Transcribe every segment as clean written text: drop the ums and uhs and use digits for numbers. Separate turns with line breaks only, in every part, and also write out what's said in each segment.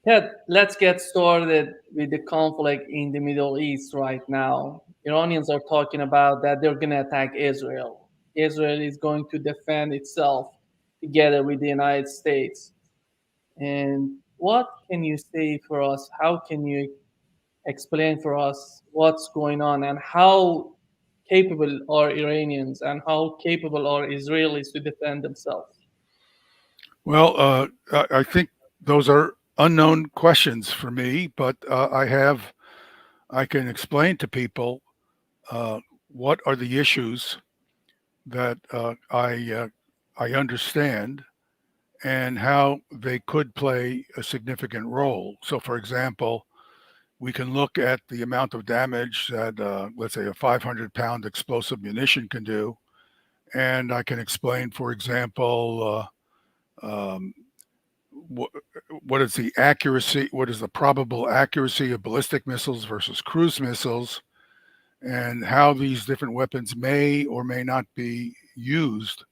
Yeah, let's get started with the conflict in the Middle East right now. Iranians are talking about that they're going to attack Israel. Israel is going to defend itself together with the United States. And what can you say for us? How can you explain for us what's going on and how capable are Iranians and how capable are Israelis to defend themselves?
Well, I think those are unknown questions for me, but I can explain to people uh, what are the issues that I understand and how they could play a significant role. So, for example, we can look at the amount of damage that, let's say, a 500-pound explosive munition can do, and I can explain, for example, um, what, what is the accuracy, what is the probable accuracy of ballistic missiles versus cruise missiles, and how these different weapons may or may not be used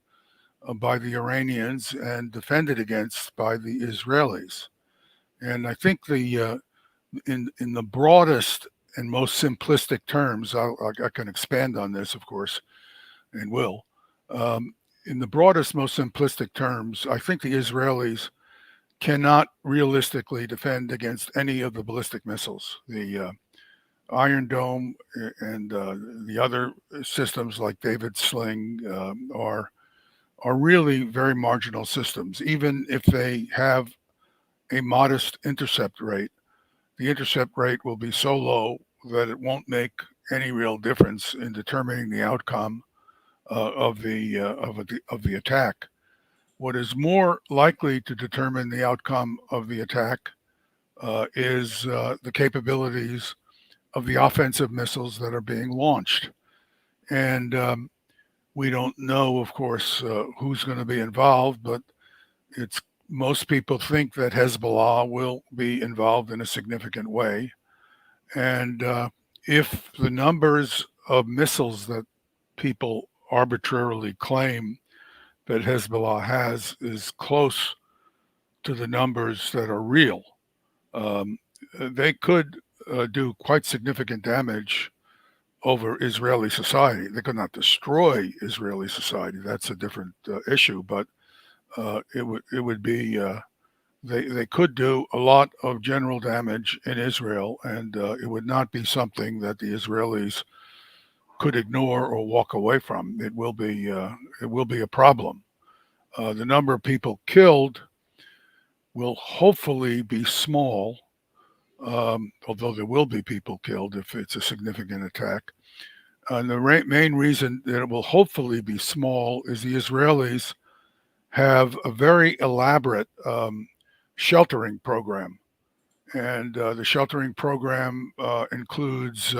by the Iranians and defended against by the Israelis. And I think in the broadest and most simplistic terms, I can expand on this, of course, and will. Um, in the broadest, most simplistic terms, I think the Israelis cannot realistically defend against any of the ballistic missiles. The Iron Dome and the other systems like David's Sling are really very marginal systems. Even if they have a modest intercept rate, the intercept rate will be so low that it won't make any real difference in determining the outcome of the attack. What is more likely to determine the outcome of the attack is the capabilities of the offensive missiles that are being launched. And we don't know, of course, who's going to be involved, but it's most people think that Hezbollah will be involved in a significant way. And if the numbers of missiles that people arbitrarily claim that Hezbollah has is close to the numbers that are real, um, they could do quite significant damage over Israeli society. They could not destroy Israeli society. That's a different issue, but it would be they could do a lot of general damage in Israel, and it would not be something that the Israelis could ignore or walk away from. It will be a problem. The number of people killed will hopefully be small, although there will be people killed if it's a significant attack. And the main reason that it will hopefully be small is the Israelis have a very elaborate sheltering program. And the sheltering program includes,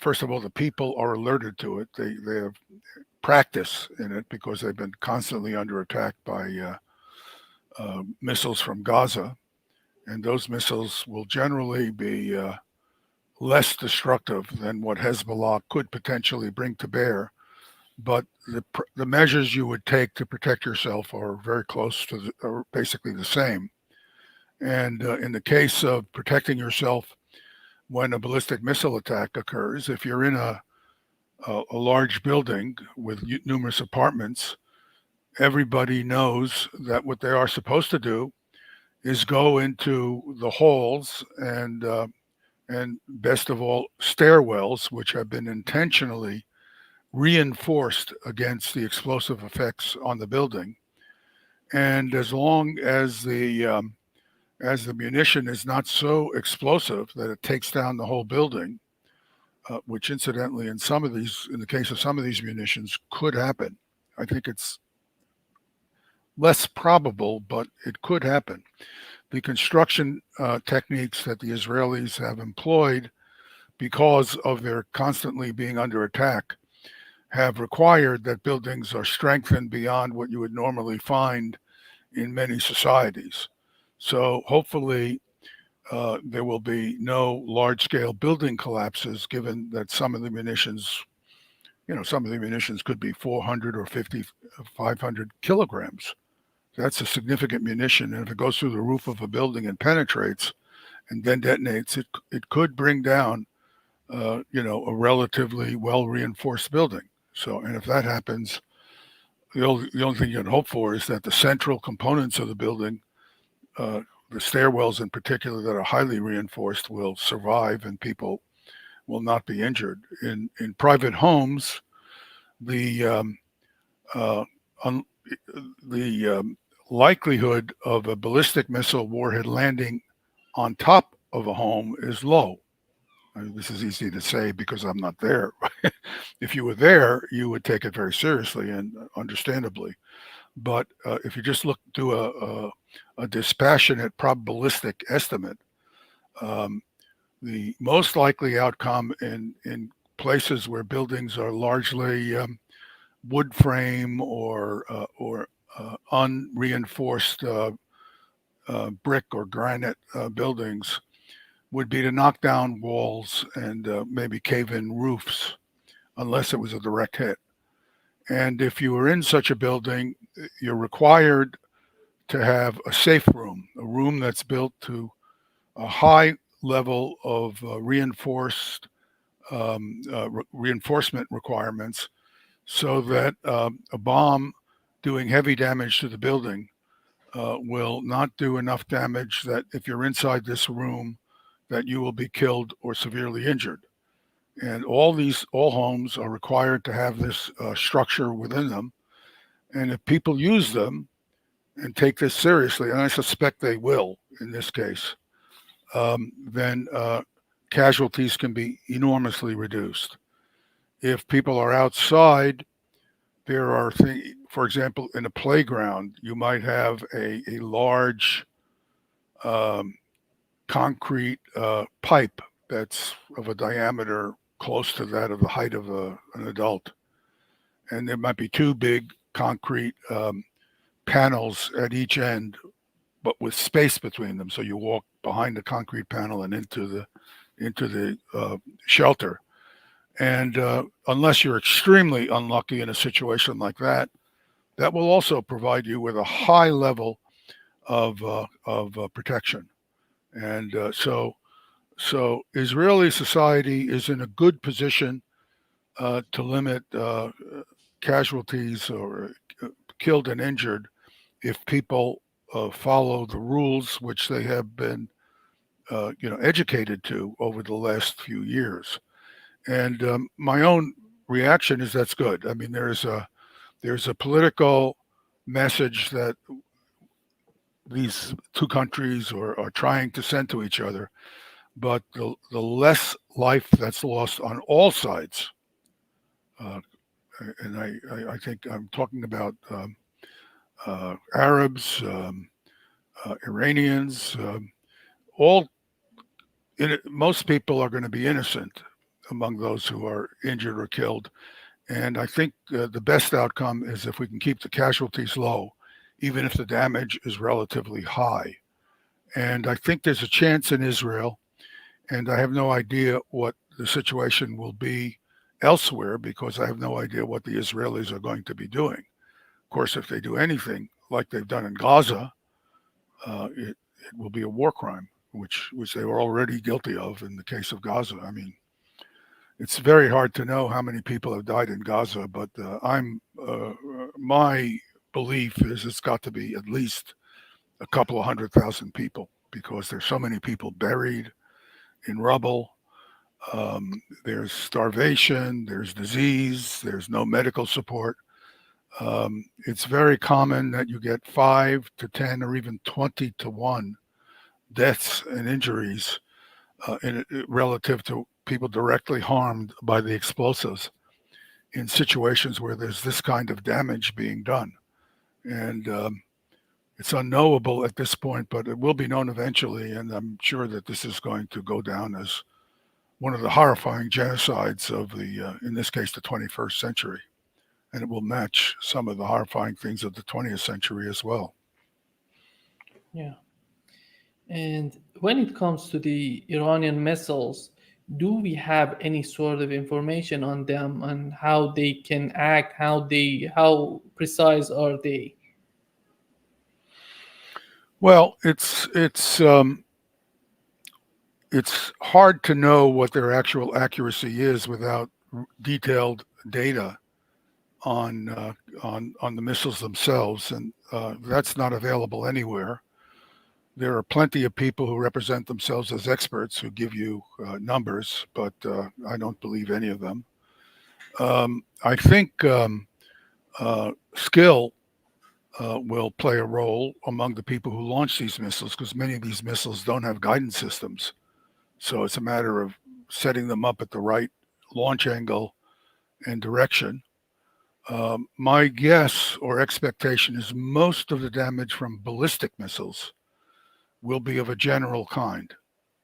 first of all, the people are alerted to it. They have practice in it because they've been constantly under attack by missiles from Gaza. And those missiles will generally be less destructive than what Hezbollah could potentially bring to bear. But the measures you would take to protect yourself are very close to are basically the same. And in the case of protecting yourself when a ballistic missile attack occurs, if you're in a large building with numerous apartments, everybody knows that what they are supposed to do is go into the halls and best of all stairwells, which have been intentionally reinforced against the explosive effects on the building. And as the munition is not so explosive that it takes down the whole building, which incidentally, in the case of some of these munitions, could happen. I think it's less probable, but it could happen. The construction techniques that the Israelis have employed because of their constantly being under attack have required that buildings are strengthened beyond what you would normally find in many societies. So hopefully there will be no large scale building collapses, given that some of the munitions could be 400 or 500 kilograms. that's a significant munition. And if it goes through the roof of a building and penetrates and then detonates, it could bring down, a relatively well reinforced building. So, and if that happens, the only thing you can hope for is that the central components of the building, uh, the stairwells in particular that are highly reinforced, will survive and people will not be injured. In private homes, the uh, un, the likelihood of a ballistic missile warhead landing on top of a home is low. I mean, this is easy to say because I'm not there. If you were there, you would take it very seriously and understandably. But if you just do a dispassionate probabilistic estimate, um, the most likely outcome in places where buildings are largely wood frame or unreinforced brick or granite buildings would be to knock down walls and maybe cave in roofs, unless it was a direct hit. And if you were in such a building, you're required to have a safe room, a room that's built to a high level of reinforcement requirements, so that a bomb doing heavy damage to the building will not do enough damage that if you're inside this room, that you will be killed or severely injured. And all homes are required to have this structure within them. And if people use them and take this seriously, and I suspect they will in this case, then casualties can be enormously reduced. If people are outside, there are things, for example, in a playground, you might have a large um, concrete pipe that's of a diameter close to that of the height of an adult. And there might be two big concrete panels at each end, but with space between them. So you walk behind the concrete panel and into the shelter. And unless you're extremely unlucky in a situation like that, that will also provide you with a high level of protection. And so Israeli society is in a good position to limit casualties or killed and injured if people follow the rules which they have been educated to over the last few years. And my own reaction is that's good. I mean, there's a political message that these two countries are trying to send to each other, but the less life that's lost on all sides, uh, and I think I'm talking about Arabs, Iranians, all most people are going to be innocent among those who are injured or killed. And I think the best outcome is if we can keep the casualties low, even if the damage is relatively high. And I think there's a chance in Israel, and I have no idea what the situation will be elsewhere because I have no idea what the Israelis are going to be doing. Of course, if they do anything like they've done in Gaza, it will be a war crime, which they were already guilty of in the case of Gaza. I mean, it's very hard to know how many people have died in Gaza, but my belief is it's got to be at least a couple of 100,000 people because there's so many people buried in rubble. There's starvation, there's disease, there's no medical support. It's very common that you get 5 to 10 or even 20 to 1 deaths and injuries relative to people directly harmed by the explosives in situations where there's this kind of damage being done. And it's unknowable at this point, but it will be known eventually. And I'm sure that this is going to go down as one of the horrifying genocides of in this case, the 21st century. And it will match some of the horrifying things of the 20th century as well.
Yeah. And when it comes to the Iranian missiles, do we have any sort of information on them and how they can act, how precise are they?
Well, it's hard to know what their actual accuracy is without detailed data on on the missiles themselves, and that's not available anywhere. There are plenty of people who represent themselves as experts who give you numbers, but I don't believe any of them. I think skill will play a role among the people who launch these missiles because many of these missiles don't have guidance systems. So it's a matter of setting them up at the right launch angle and direction. My guess or expectation is most of the damage from ballistic missiles will be of a general kind.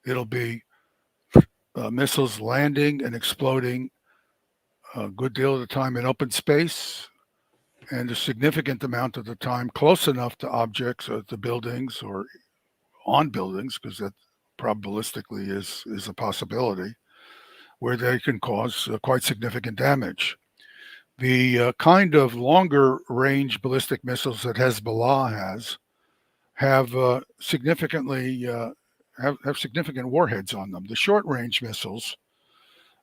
It'll be missiles landing and exploding a good deal of the time in open space and a significant amount of the time close enough to objects or to buildings or on buildings, because that probabilistically is a possibility, where they can cause quite significant damage. The kind of longer range ballistic missiles that Hezbollah has have significantly have significant warheads on them. The short range missiles,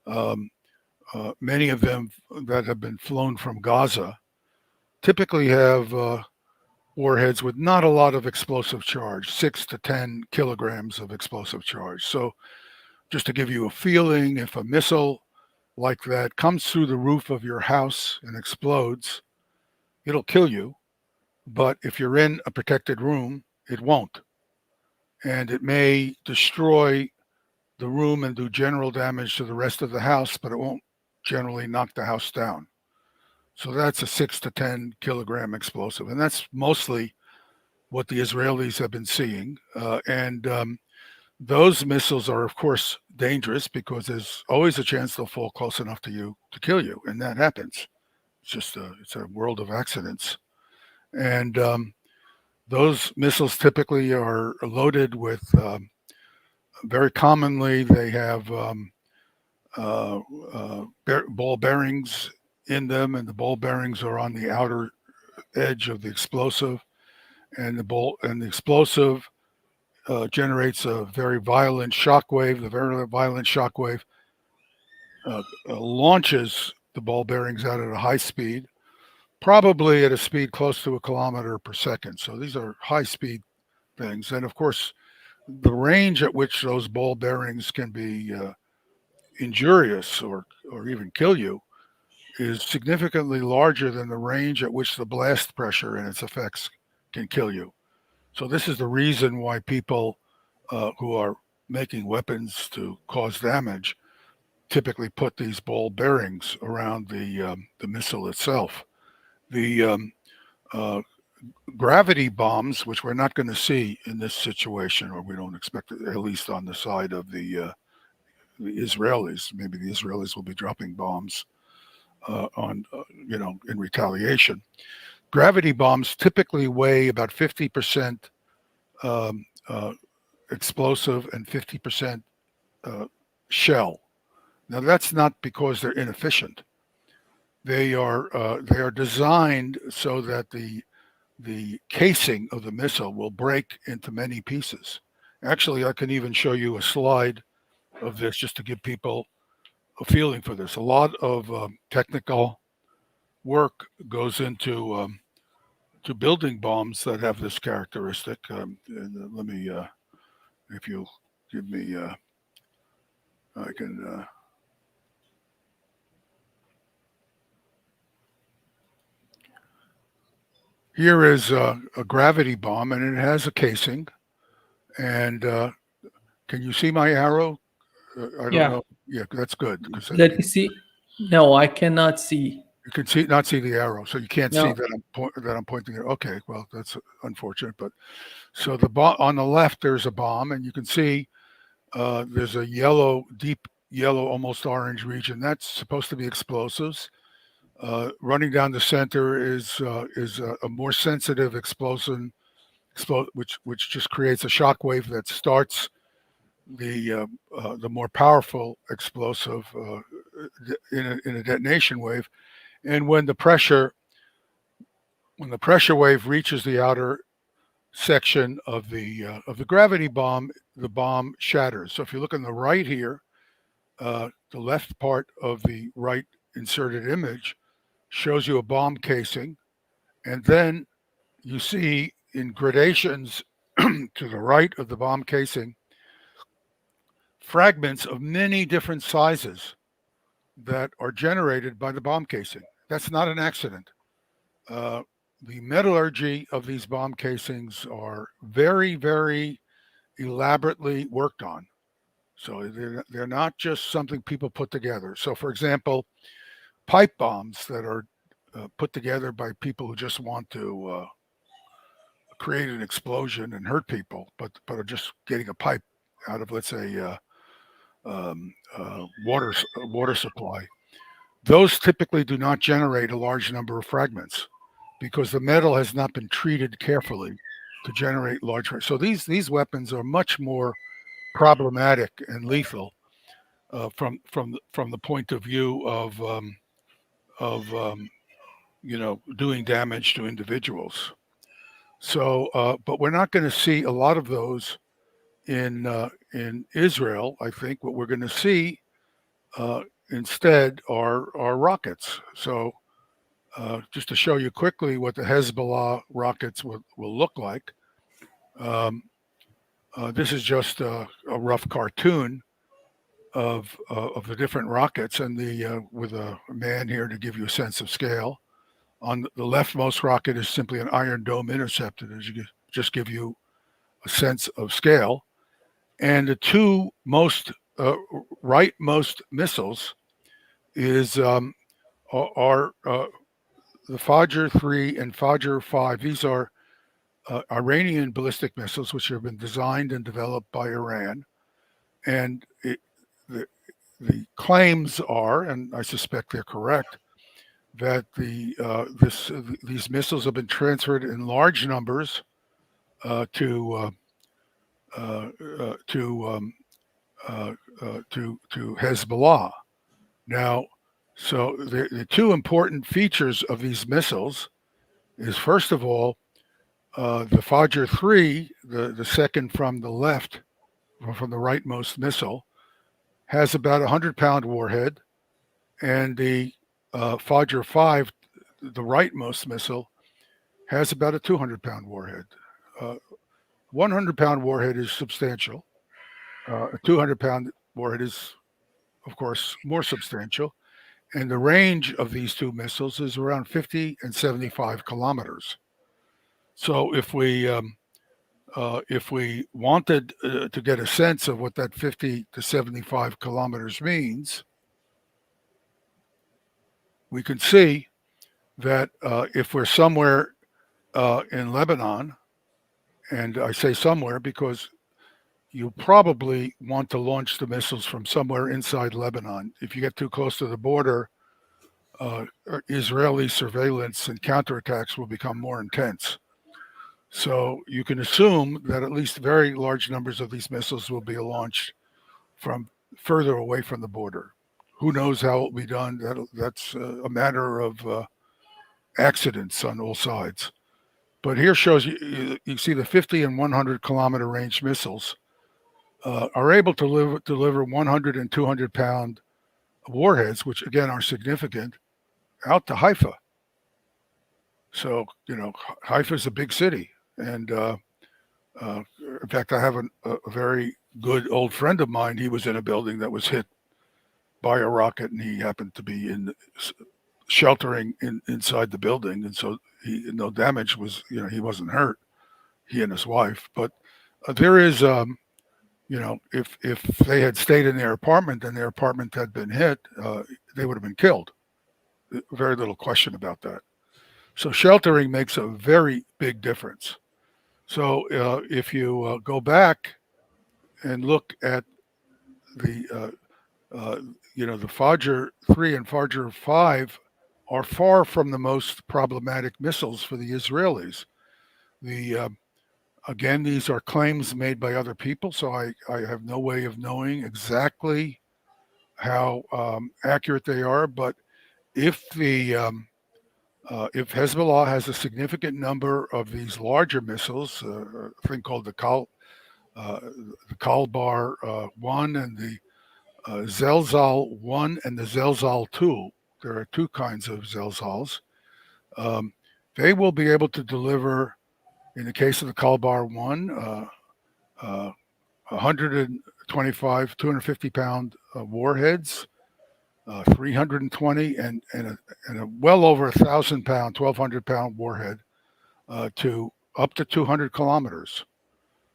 um, many of them that have been flown from Gaza, typically have warheads with not a lot of explosive charge, 6 to 10 kilograms of explosive charge. So, just to give you a feeling, if a missile like that comes through the roof of your house and explodes, it'll kill you. But if you're in a protected room, it won't. And it may destroy the room and do general damage to the rest of the house, but it won't generally knock the house down. So that's a 6 to 10 kilogram explosive. And that's mostly what the Israelis have been seeing. And those missiles are, of course, dangerous because there's always a chance they'll fall close enough to you to kill you. And that happens. It's a world of accidents. And those missiles typically are loaded with, very commonly, they have ball bearings in them, and the ball bearings are on the outer edge of the explosive. And the explosive generates a very violent shock wave. The very violent shock wave launches the ball bearings out at a high speed, probably at a speed close to a kilometer per second. So these are high speed things. And of course, the range at which those ball bearings can be injurious or even kill you is significantly larger than the range at which the blast pressure and its effects can kill you. So this is the reason why people who are making weapons to cause damage typically put these ball bearings around the missile itself. The uh, gravity bombs, which we're not going to see in this situation, or we don't expect it, at least on the side of the Israelis. Maybe the Israelis will be dropping bombs on, in retaliation. Gravity bombs typically weigh about 50% um, uh, explosive and 50% uh, shell. Now that's not because they're inefficient. They are designed so that the casing of the missile will break into many pieces. Actually, I can even show you a slide of this just to give people a feeling for this. A lot of technical work goes into to building bombs that have this characteristic. And let me, if you'll give me, I can. Here is a gravity bomb, and it has a casing. And can you see my arrow? I don't
Yeah.
know. Yeah, that's good because
Let me see. No, I cannot see.
you can see not see the arrow, so you can't see
No.
that that I'm pointing at. Okay, well that's unfortunate, but so the bomb on the left there's a bomb, and you can see there's a yellow, deep yellow, almost orange region. That's supposed to be explosives. Running down the center is a more sensitive explosion, which just creates a shock wave that starts the more powerful explosive in a detonation wave. And when the pressure wave reaches the outer section of the gravity bomb, the bomb shatters. So if you look on the right here, the left part of the right inserted image shows you a bomb casing, and then you see in gradations to the right of the bomb casing fragments of many different sizes that are generated by the bomb casing. That's not an accident. Uh, the metallurgy of these bomb casings are very, very elaborately worked on. So they're not just something people put together. So, for example, pipe bombs that are put together by people who just want to create an explosion and hurt people, but are just getting a pipe out of, let's say, water supply. Those typically do not generate a large number of fragments because the metal has not been treated carefully to generate large. So these weapons are much more problematic and lethal from the point of view of doing damage to individuals. So, but we're not going to see a lot of those in Israel. I think what we're going to see instead are rockets. So, just to show you quickly what the Hezbollah rockets will look like. This is just a rough cartoon of the different rockets, and the with a man here to give you a sense of scale. On the leftmost rocket is simply an Iron Dome interceptor, to just give you a sense of scale. And the two most rightmost missiles is are the Fajr 3 and Fajr 5. These are Iranian ballistic missiles, which have been designed and developed by Iran. And the, the claims are, and I suspect they're correct, that these missiles have been transferred in large numbers to Hezbollah. Now, so the two important features of these missiles is, first of all, the Fajr 3, the second from the left, from the rightmost missile, has about a 100-pound warhead, and the Fajr 5, the rightmost missile, has about a 200-pound warhead. 100-pound warhead is substantial. A 200-pound warhead is, of course, more substantial. And the range of these two missiles is around 50 and 75 kilometers. So if we wanted to get a sense of what that 50 to 75 kilometers means, we can see that if we're somewhere in Lebanon, and I say somewhere because you probably want to launch the missiles from somewhere inside Lebanon. If you get too close to the border, Israeli surveillance and counterattacks will become more intense. So you can assume that at least very large numbers of these missiles will be launched from further away from the border. Who knows how it will be done? That's a matter of accidents on all sides. But here shows you see the 50 and 100 kilometer range missiles are able to deliver 100 and 200 pound warheads, which again are significant, out to Haifa. So, Haifa is a big city. And in fact, I have a very good old friend of mine. He was in a building that was hit by a rocket, and he happened to be sheltering inside the building. And so no damage was, he wasn't hurt, he and his wife. But there is, if they had stayed in their apartment and their apartment had been hit, they would have been killed. Very little question about that. So sheltering makes a very big difference. So if you go back and look at the, the Fajr 3 and Fajr 5 are far from the most problematic missiles for the Israelis. Again, these are claims made by other people, so I have no way of knowing exactly how accurate they are. But if the If Hezbollah has a significant number of these larger missiles, a thing called the Kalbar 1 and the Zelzal 1 and the Zelzal 2, there are two kinds of Zelzals, um, they will be able to deliver, in the case of the Kalbar 1, uh, 125, 250-pound warheads, 320, and a well over 1,000-pound, 1,200-pound warhead to up to 200 kilometers.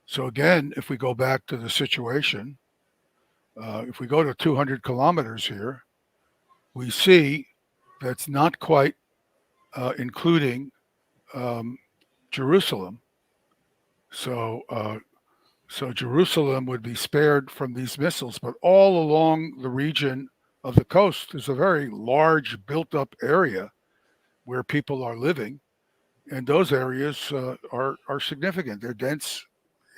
So again, if we go back to the situation, if we go to 200 kilometers here, we see that's not quite including um, Jerusalem. So, so Jerusalem would be spared from these missiles, but all along the region of the coast is a very large built-up area where people are living, and those areas are significant. They're dense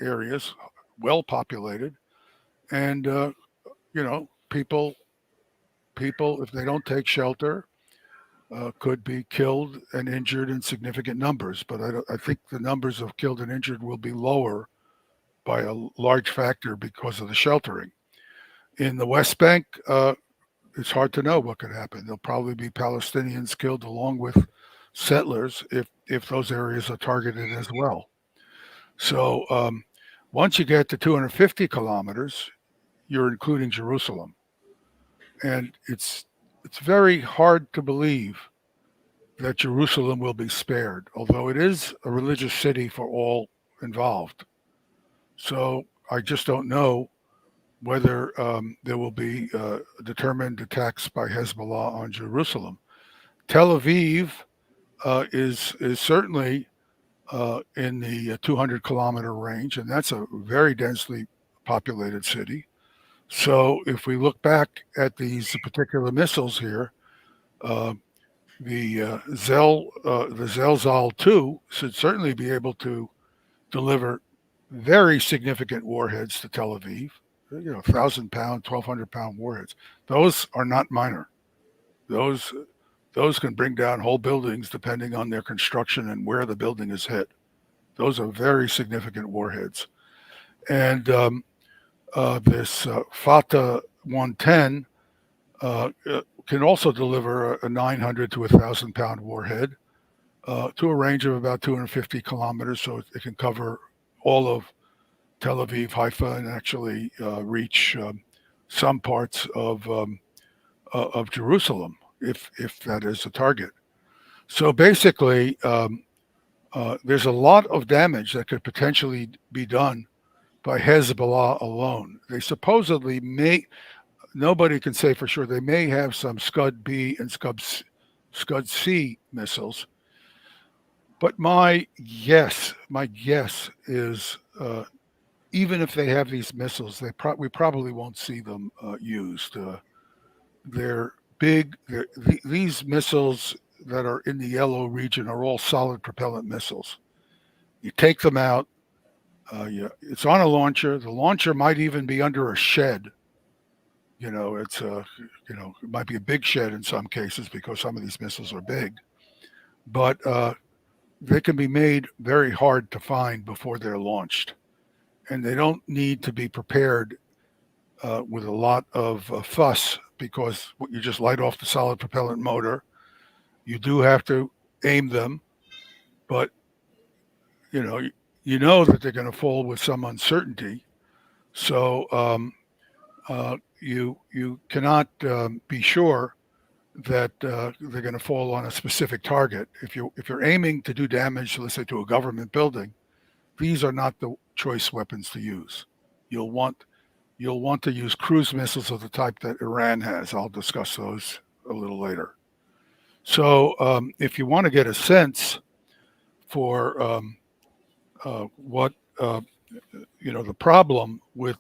areas, well populated, and people if they don't take shelter could be killed and injured in significant numbers. But I think the numbers of killed and injured will be lower by a large factor because of the sheltering. In the West Bank, it's hard to know what could happen. There'll probably be Palestinians killed along with settlers if those areas are targeted as well. So once you get to 250 kilometers, you're including Jerusalem, and it's very hard to believe that Jerusalem will be spared, although it is a religious city for all involved. So I just don't know whether there will be determined attacks by Hezbollah on Jerusalem. Tel Aviv is certainly in the 200-kilometer range, and that's a very densely populated city. So if we look back at these particular missiles here, uh, the Zelzal 2 should certainly be able to deliver very significant warheads to Tel Aviv. 1,000-pound, 1,200-pound warheads. Those are not minor. Those those can bring down whole buildings depending on their construction and where the building is hit. Those are very significant warheads. And this Fatah 110 can also deliver a 900 to 1,000-pound warhead to a range of about 250 kilometers, so it can cover all of Tel Aviv, Haifa, and actually reach some parts of Jerusalem, if that is a target. So basically, there's a lot of damage that could potentially be done by Hezbollah alone. They supposedly may, nobody can say for sure, they may have some Scud B and Scud C missiles. But my guess is even if they have these missiles, we probably won't see them used. They're big. These missiles that are in the yellow region are all solid propellant missiles. You take them out. It's on a launcher. The launcher might even be under a shed. It might be a big shed in some cases because some of these missiles are big. But they can be made very hard to find before they're launched, and they don't need to be prepared with a lot of fuss because you just light off the solid propellant motor. You do have to aim them, but you know you know that they're going to fall with some uncertainty. So you cannot be sure that they're going to fall on a specific target. If you're aiming to do damage, let's say to a government building, these are not the choice weapons to use. You'll want you'll want to use cruise missiles of the type that Iran has. I'll discuss those a little later. So if you want to get a sense for what the problem with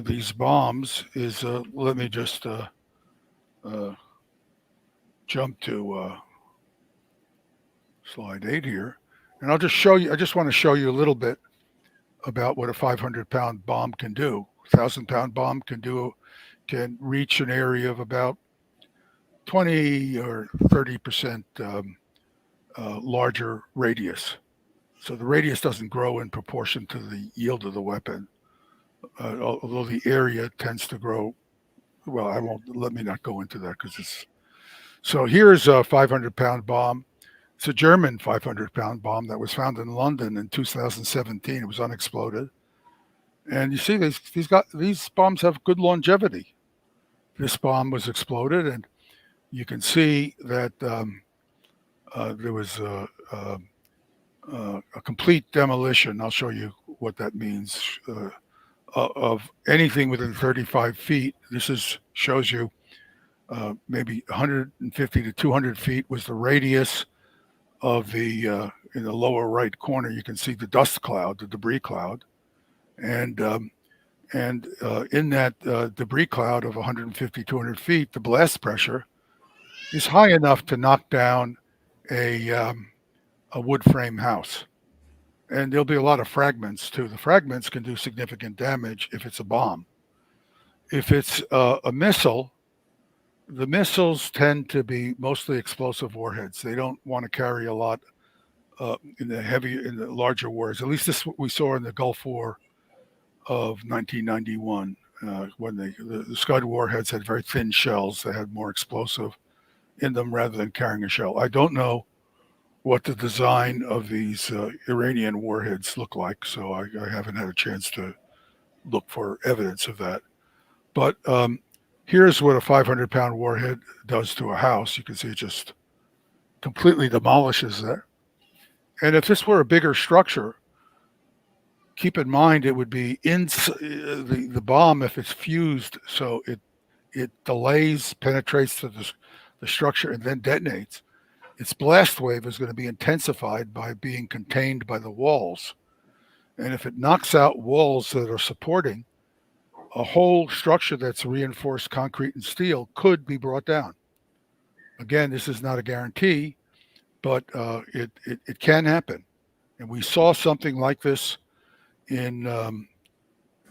these bombs is, let me just uh, jump to slide 8 here, and I'll just show you. I just want to show you a little bit about what a 500-pound bomb can do. 1,000-pound bomb can reach an area of about 20 or 30% larger radius. So the radius doesn't grow in proportion to the yield of the weapon, although the area tends to grow. Well, I won't. Let me not go into that because it's. So here's a 500-pound bomb. It's a German 500-pound bomb that was found in London in 2017. It was unexploded, and you see these bombs have good longevity. This bomb was exploded, and you can see that there was a complete demolition. I'll show you what that means. Of anything within 35 feet. Shows you maybe 150 to 200 feet was the radius of in the lower right corner. You can see the dust cloud, the debris cloud, and in that debris cloud of 150, 200 feet, the blast pressure is high enough to knock down a wood frame house. And there'll be a lot of fragments too. The fragments can do significant damage if it's a bomb. If it's a missile, the missiles tend to be mostly explosive warheads. They don't want to carry a lot in the larger wars. At least this is what we saw in the Gulf War of 1991, when the Scud warheads had very thin shells that had more explosive in them rather than carrying a shell. I don't know what the design of these Iranian warheads look like, so I haven't had a chance to look for evidence of that. But here's what a 500-pound warhead does to a house. You can see it just completely demolishes that. And if this were a bigger structure, keep in mind it would be in the bomb, if it's fused, so it delays, penetrates to the structure, and then detonates. Its blast wave is going to be intensified by being contained by the walls. And if it knocks out walls that are supporting, a whole structure that's reinforced concrete and steel could be brought down. Again, this is not a guarantee, but it can happen. And we saw something like this in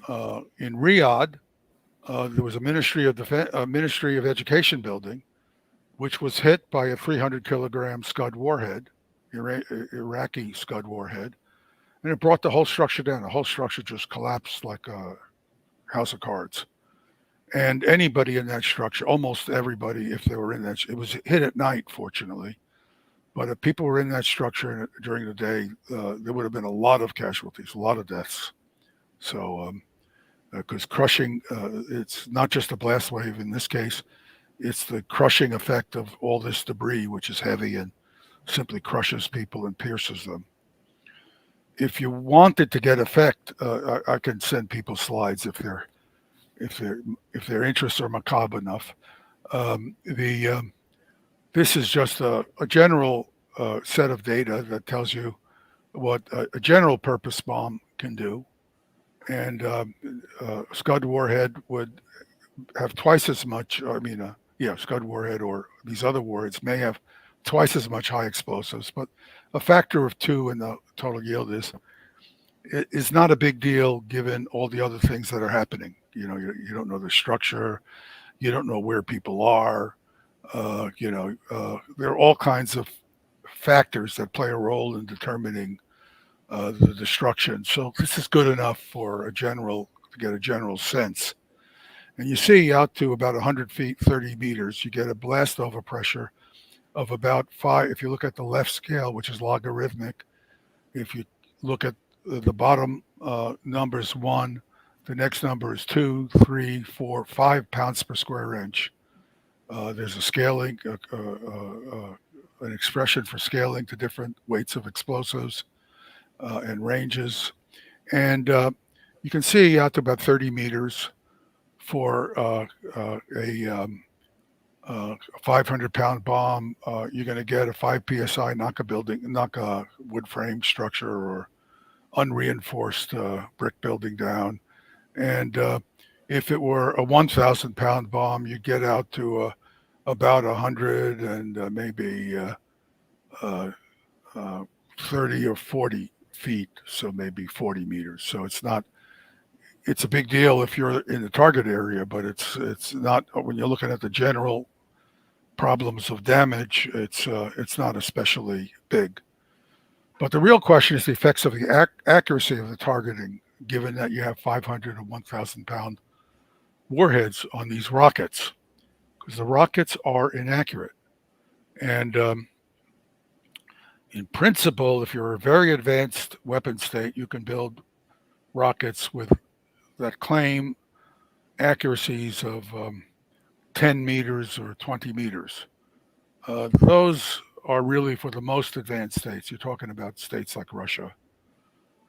Riyadh. There was a Ministry of Education building, which was hit by a 300-kilogram Scud warhead, Iraqi Scud warhead, and it brought the whole structure down. The whole structure just collapsed like a house of cards. And anybody in that structure, almost everybody, if they were in that, it was hit at night, fortunately. But if people were in that structure during the day, there would have been a lot of casualties, a lot of deaths. So, because crushing, it's not just a blast wave in this case, it's the crushing effect of all this debris, which is heavy and simply crushes people and pierces them. If you wanted to get effect, I can send people slides if their interests are macabre enough. This is just a general set of data that tells you what a general purpose bomb can do, and Scud warhead would have twice as much. Scud warhead or these other warheads may have twice as much high explosives, but a factor of 2 in the total yield is not a big deal given all the other things that are happening. You don't know the structure, you don't know where people are. There are all kinds of factors that play a role in determining the destruction. So this is good enough to get a general sense. And you see out to about 100 feet, 30 meters, you get a blast over pressure of about 5. If you look at the left scale, which is logarithmic, if you look at the bottom number is 1, the next number is 2, 3, 4, 5 pounds per square inch. There's a scaling, an expression for scaling to different weights of explosives and ranges. And you can see out to about 30 meters for a 500-pound bomb, you're going to get a 5 psi knock a wood frame structure or unreinforced brick building down. And if it were a 1,000-pound bomb, you get out to about 100 and maybe 30 or 40 feet, so maybe 40 meters. So it's a big deal if you're in the target area, but it's not when you're looking at the general problems of damage, it's not especially big. But the real question is the effects of the accuracy of the targeting, given that you have 500 or 1,000 pound warheads on these rockets, because the rockets are inaccurate. And in principle, if you're a very advanced weapon state, you can build rockets with that claim accuracies of 10 meters or 20 meters. Those are really for the most advanced states. You're talking about states like Russia,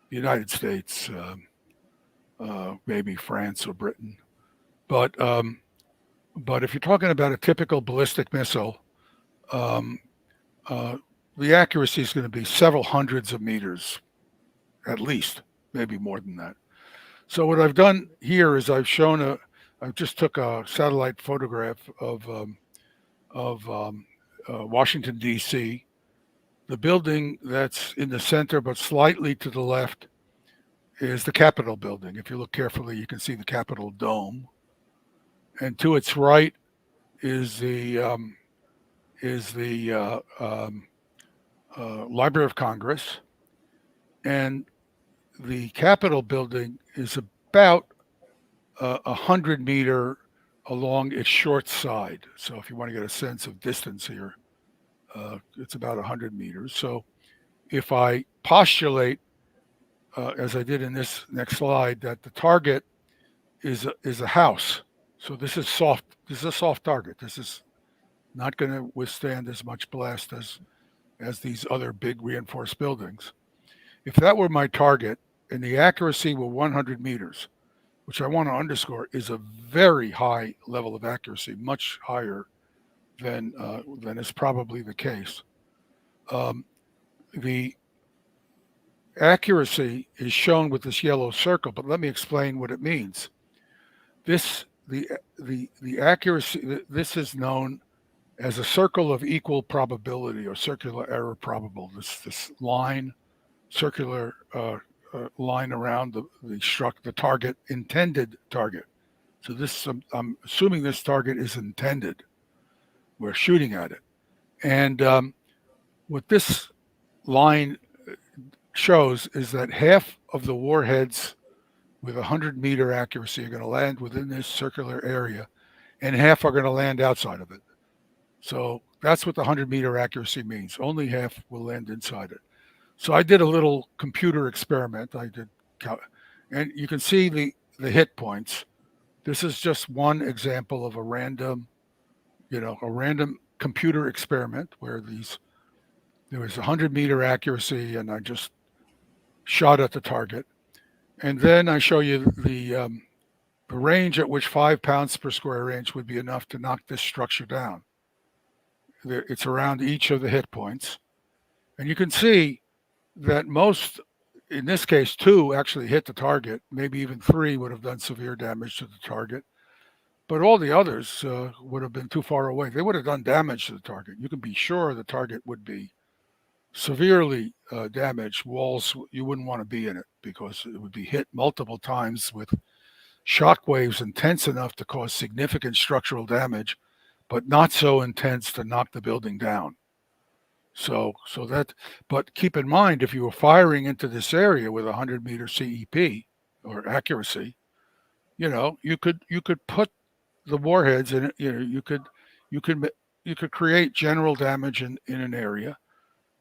the United States, maybe France or Britain. But if you're talking about a typical ballistic missile, um, uh, the accuracy is going to be several hundreds of meters, at least, maybe more than that. So what I've done here is I just took a satellite photograph of Washington D.C. The building that's in the center, but slightly to the left, is the Capitol building. If you look carefully, you can see the Capitol dome, and to its right is the Library of Congress, and the Capitol building is about 100 meter along its short side. So if you want to get a sense of distance here, it's about 100 meters. So if I postulate, as I did in this next slide, that the target is a house. So this is soft. This is a soft target. This is not going to withstand as much blast as these other big reinforced buildings. If that were my target and the accuracy were 100 meters, which I want to underscore is a very high level of accuracy, much higher than is probably the case. The accuracy is shown with this yellow circle, but let me explain what it means. The accuracy. This is known as a circle of equal probability or circular error probable. This line, circular line around the target, intended target. So this, I'm assuming this target is intended. We're shooting at it, and what this line shows is that half of the warheads with 100-meter accuracy are going to land within this circular area, and half are going to land outside of it. So that's what the 100-meter accuracy means. Only half will land inside it. So I did a little computer experiment. And you can see the hit points. This is just one example of a random computer experiment where there was 100-meter accuracy, and I just shot at the target. And then I show you the range at which 5 pounds per square inch would be enough to knock this structure down. It's around each of the hit points. And you can see that most, in this case, 2 actually hit the target. Maybe even 3 would have done severe damage to the target. But all the others would have been too far away. They would have done damage to the target. You can be sure the target would be severely damaged. Walls, you wouldn't want to be in it because it would be hit multiple times with shock waves intense enough to cause significant structural damage, but not so intense to knock the building down. But keep in mind, if you were firing into this area with 100-meter CEP or accuracy, you could put the warheads in. You could create general damage in an area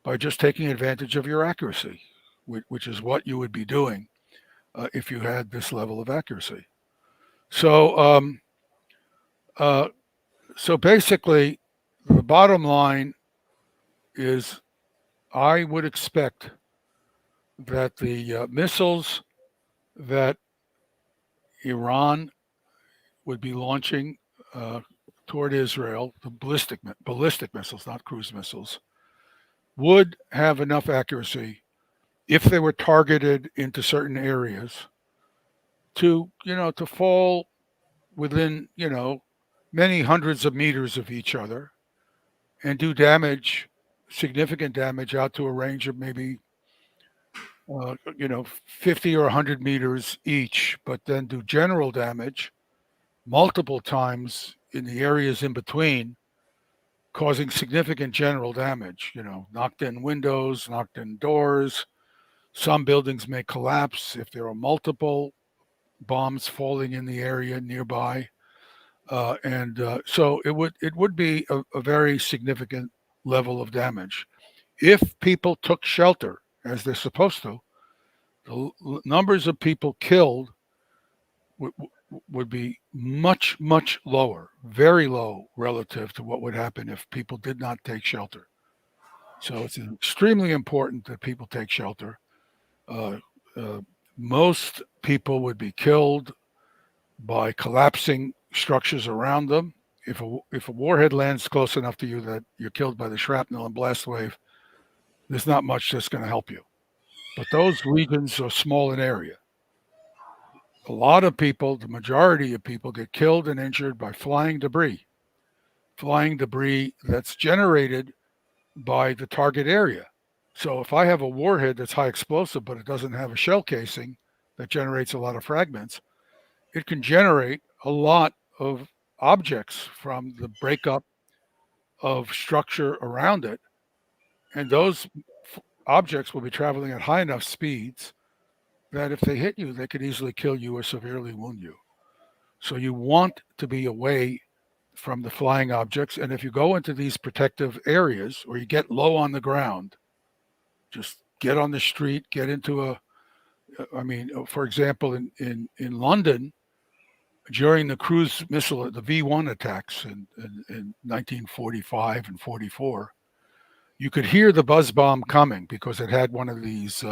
by just taking advantage of your accuracy, which is what you would be doing if you had this level of accuracy. So basically, the bottom line is I would expect that the missiles that Iran would be launching toward Israel, the ballistic missiles, not cruise missiles, would have enough accuracy if they were targeted into certain areas to fall within many hundreds of meters of each other and do significant damage out to a range of maybe 50 or 100 meters each, but then do general damage multiple times in the areas in between causing significant general damage. Knocked in windows, knocked in doors. Some buildings may collapse if there are multiple bombs falling in the area nearby. And so it would be a very significant level of damage. If people took shelter, as they're supposed to, the numbers of people killed would, would be much, much lower, very low relative to what would happen if people did not take shelter. So it's extremely important that people take shelter. Uh, uh, Most people would be killed by collapsing structures around them. If a warhead lands close enough to you that you're killed by the shrapnel and blast wave, there's not much that's going to help you. But those regions are small in area. A lot of people, the majority of people, get killed and injured by flying debris that's generated by the target area. So if I have a warhead that's high explosive, but it doesn't have a shell casing that generates a lot of fragments, it can generate a lot of objects from the breakup of structure around it. And those objects will be traveling at high enough speeds that if they hit you, they could easily kill you or severely wound you. So you want to be away from the flying objects. And if you go into these protective areas or you get low on the ground, just get on the street, get into I mean, for example, in London, during the cruise missile, the V1 attacks in 1945 and 44, you could hear the buzz bomb coming because it had one of these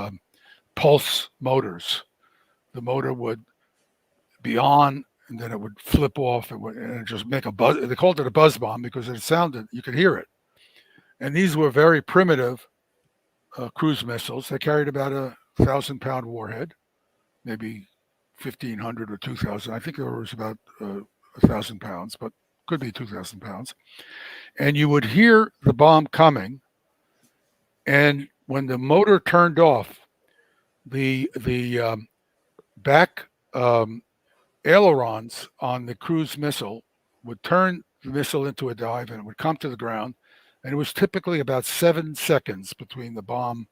pulse motors. The motor would be on and then it would flip off and just make a buzz. They called it a buzz bomb because it sounded, you could hear it. And these were very primitive cruise missiles. They carried about 1,000-pound warhead, maybe 1,500 or 2,000. I think there was about 1,000 pounds, but could be 2,000 pounds. And you would hear the bomb coming, and when the motor turned off, the back ailerons on the cruise missile would turn the missile into a dive, and it would come to the ground. And it was typically about 7 seconds between the bomb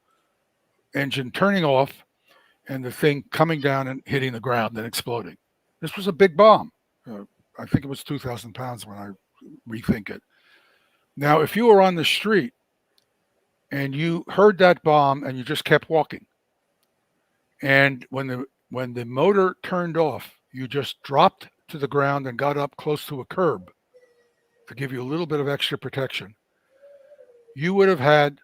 engine turning off and the thing coming down and hitting the ground and exploding. This was a big bomb. I think it was 2,000 pounds when I rethink it. Now, if you were on the street and you heard that bomb and you just kept walking, and when the motor turned off, you just dropped to the ground and got up close to a curb to give you a little bit of extra protection, you would have had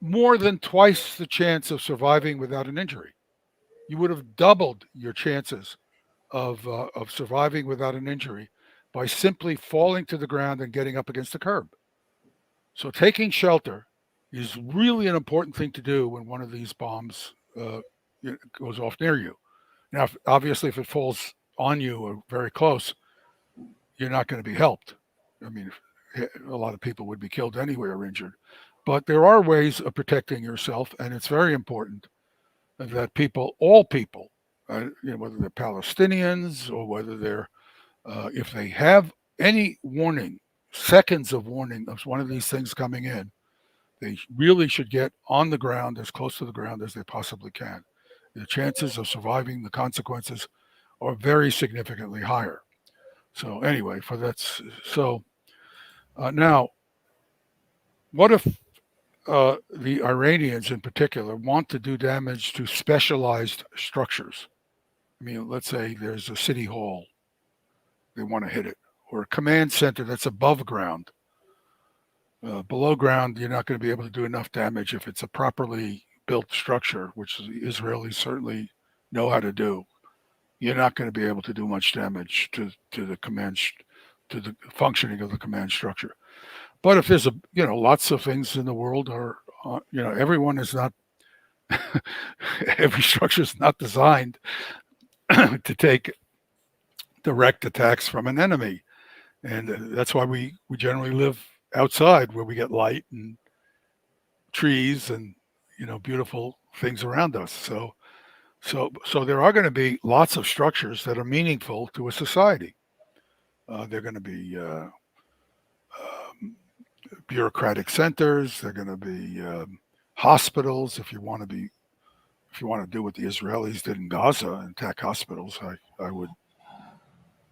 more than twice the chance of surviving without an injury. You would have doubled your chances of surviving without an injury by simply falling to the ground and getting up against the curb. So taking shelter is really an important thing to do when one of these bombs goes off near you. Now, obviously, if it falls on you or very close, you're not going to be helped. I mean, a lot of people would be killed anyway or injured. But there are ways of protecting yourself, and it's very important that all people, whether they're Palestinians or whether if they have any warning, seconds of warning of one of these things coming in, they really should get on the ground, as close to the ground as they possibly can. The chances of surviving the consequences are very significantly higher. So anyway, now, what if the Iranians in particular want to do damage to specialized structures? I mean, let's say there's a city hall, they want to hit it, or a command center that's above ground. Below ground, you're not going to be able to do enough damage if it's a properly built structure, which the Israelis certainly know how to do. You're not going to be able to do much damage to the to the functioning of the command structure. But if there's lots of things in the world are, everyone is not, every structure is not designed to take direct attacks from an enemy. And that's why we generally live outside where we get light and trees and, beautiful things around us. So there are going to be lots of structures that are meaningful to a society. They're going to be bureaucratic centers. They're going to be hospitals. If you want to do what the Israelis did in Gaza and attack hospitals, I would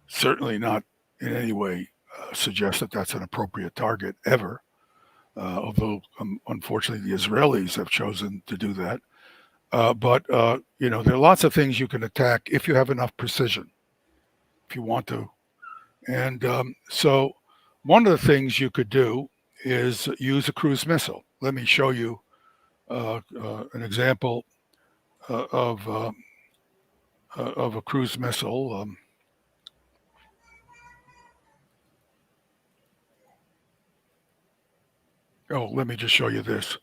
certainly not in any way suggest that that's an appropriate target ever. Although unfortunately the Israelis have chosen to do that. But there are lots of things you can attack if you have enough precision, if you want to. And so one of the things you could do is use a cruise missile. Let me show you an example of a cruise missile. Let me just show you this.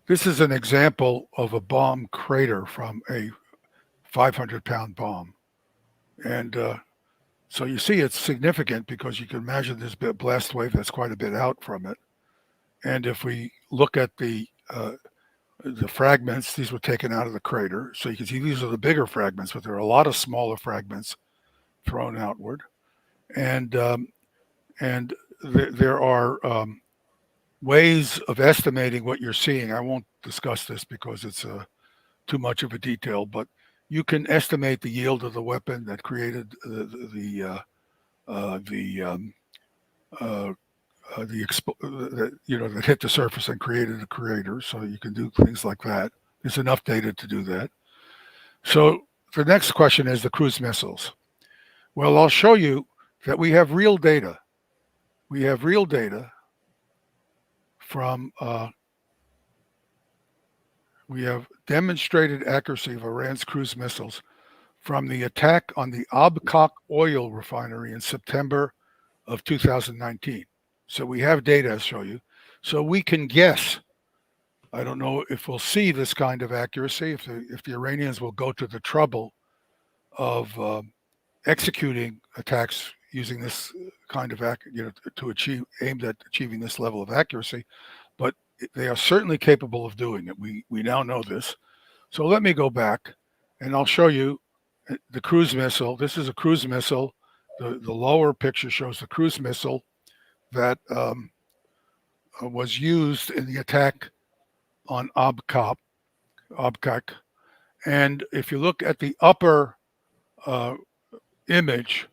This is an example of a bomb crater from a 500-pound bomb. And so you see it's significant because you can imagine this blast wave that's quite a bit out from it. And if we look at the fragments, these were taken out of the crater. So you can see these are the bigger fragments, but there are a lot of smaller fragments thrown outward. And there are ways of estimating what you're seeing. I won't discuss this because it's too much of a detail, but you can estimate the yield of the weapon that created that hit the surface and created a crater. So you can do things like that. There's enough data to do that. So the next question is the cruise missiles. Well, I'll show you that we have real data. We have real data from we have demonstrated accuracy of Iran's cruise missiles from the attack on the Abqaiq oil refinery in September of 2019. So we have data to show you. So we can guess. I don't know if we'll see this kind of accuracy, if the Iranians will go to the trouble of executing attacks using this kind of aimed at achieving this level of accuracy, but they are certainly capable of doing it. We now know this. So let me go back and I'll show you the cruise missile. This is a cruise missile. The lower picture shows the cruise missile that was used in the attack on Abqaiq. And if you look at the upper image,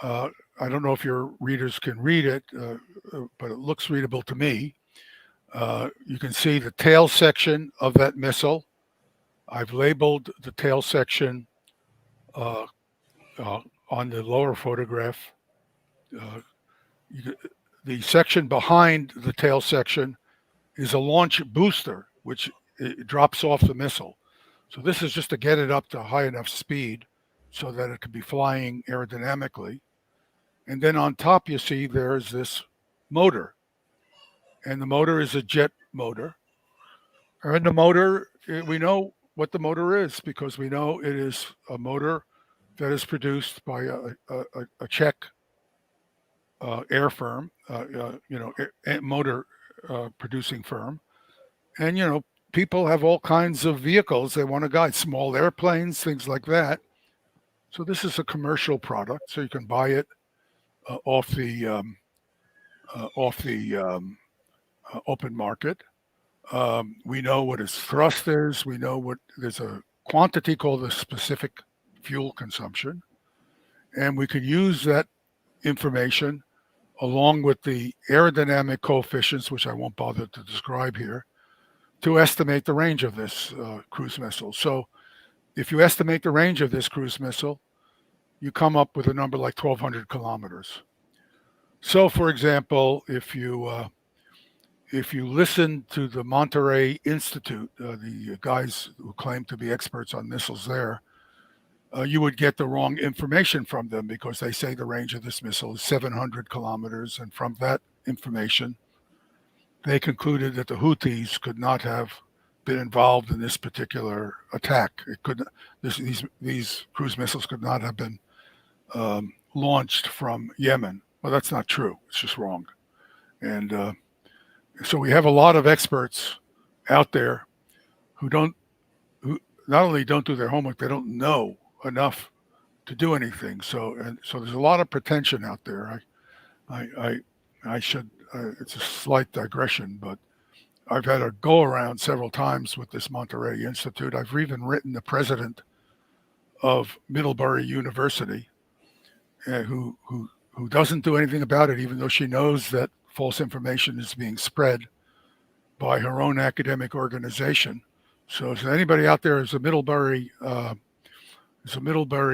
I don't know if your readers can read it, but it looks readable to me. You can see the tail section of that missile. I've labeled the tail section on the lower photograph. The section behind the tail section is a launch booster, which it drops off the missile. So this is just to get it up to high enough speed so that it can be flying aerodynamically. And then on top, you see there's this motor. And the motor is a jet motor. And the motor, we know what the motor is because we know it is a motor that is produced by a Czech air firm, motor producing firm. And, people have all kinds of vehicles they want to guide, small airplanes, things like that. So this is a commercial product, so you can buy it off the open market. We know what its thrust is. We know there's a quantity called the specific fuel consumption, and we can use that information along with the aerodynamic coefficients, which I won't bother to describe here, to estimate the range of this cruise missile. So if you estimate the range of this cruise missile, you come up with a number like 1,200 kilometers. So, for example, if you listen to the Monterey Institute, the guys who claim to be experts on missiles there, you would get the wrong information from them because they say the range of this missile is 700 kilometers. And from that information, they concluded that the Houthis could not have been involved in this particular attack. These cruise missiles could not have been launched from Yemen. Well, that's not true. It's just wrong. And so we have a lot of experts out there who not only don't do their homework, they don't know enough to do anything. So there's a lot of pretension out there. I it's a slight digression, but I've had a go around several times with this Monterey Institute. I've even written the president of Middlebury University, who doesn't do anything about it, even though she knows that false information is being spread by her own academic organization. So, if anybody out there is a Middlebury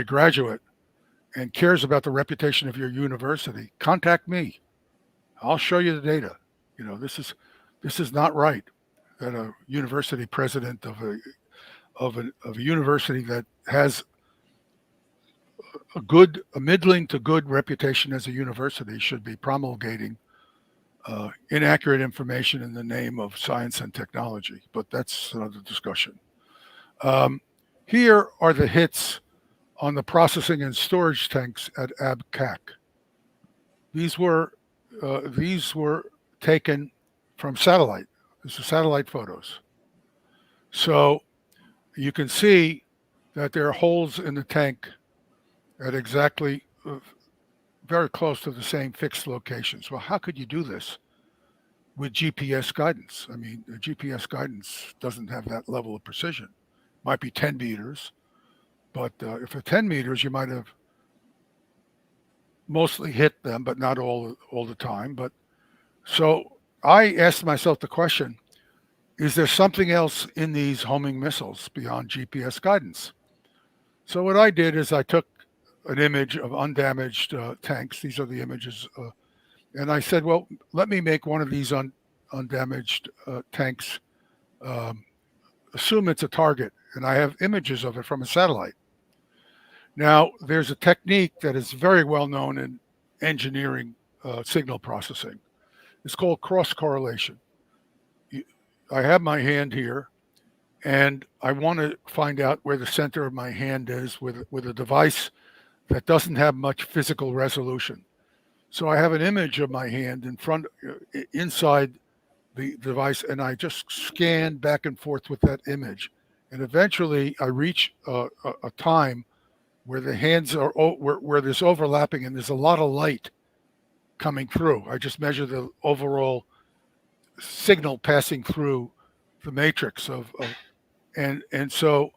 graduate and cares about the reputation of your university, contact me. I'll show you the data. This is not right that a university president of a university that has a middling to good reputation as a university should be promulgating inaccurate information in the name of science and technology. But that's another discussion. Here are the hits on the processing and storage tanks at ABCAC. These were taken from satellite. This is satellite photos. So you can see that there are holes in the tank at exactly very close to the same fixed locations. Well, how could you do this with GPS guidance? I mean, the GPS guidance doesn't have that level of precision. Might be 10 meters, but if at 10 meters, you might have mostly hit them, but not all the time. But so I asked myself the question: is there something else in these homing missiles beyond GPS guidance? So what I did is I took an image of undamaged tanks. These are the images, and I said, well, let me make one of these undamaged tanks. Assume it's a target, and I have images of it from a satellite. Now, there's a technique that is very well known in engineering signal processing. It's called cross correlation. I have my hand here, and I want to find out where the center of my hand is with a device that doesn't have much physical resolution. So I have an image of my hand inside the device, and I just scan back and forth with that image. And eventually I reach a time where the hands are, where there's overlapping and there's a lot of light coming through. I just measure the overall signal passing through the matrix and so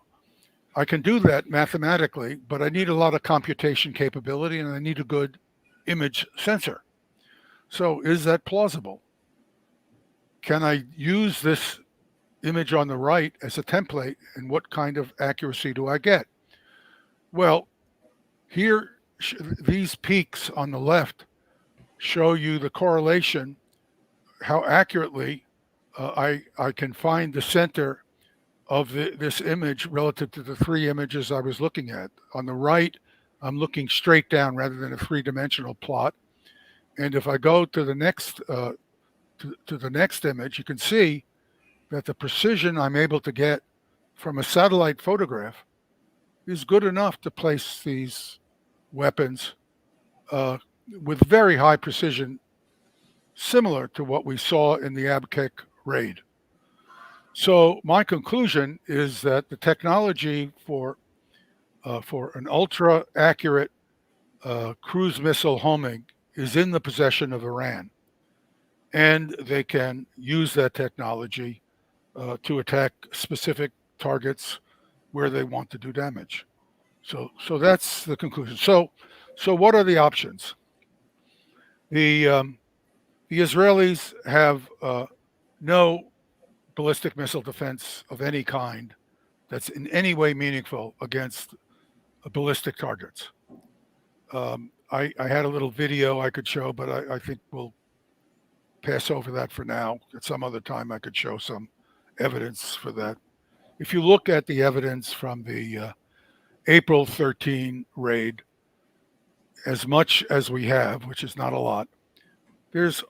I can do that mathematically, but I need a lot of computation capability and I need a good image sensor. So is that plausible? Can I use this image on the right as a template, and what kind of accuracy do I get? Well, here, these peaks on the left show you the correlation, how accurately I can find the center of this image relative to the three images I was looking at. On the right, I'm looking straight down rather than a three-dimensional plot. And if I go to the next to the next image, you can see that the precision I'm able to get from a satellite photograph is good enough to place these weapons with very high precision, similar to what we saw in the Abqaiq raid. So my conclusion is that the technology for an ultra accurate cruise missile homing is in the possession of Iran, and they can use that technology to attack specific targets where they want to do damage. So that's the conclusion. So what are the options? The Israelis have no ballistic missile defense of any kind that's in any way meaningful against ballistic targets. I had a little video I could show, but I think we'll pass over that for now. At some other time, I could show some evidence for that. If you look at the evidence from the April 13 raid, as much as we have, which is not a lot, there is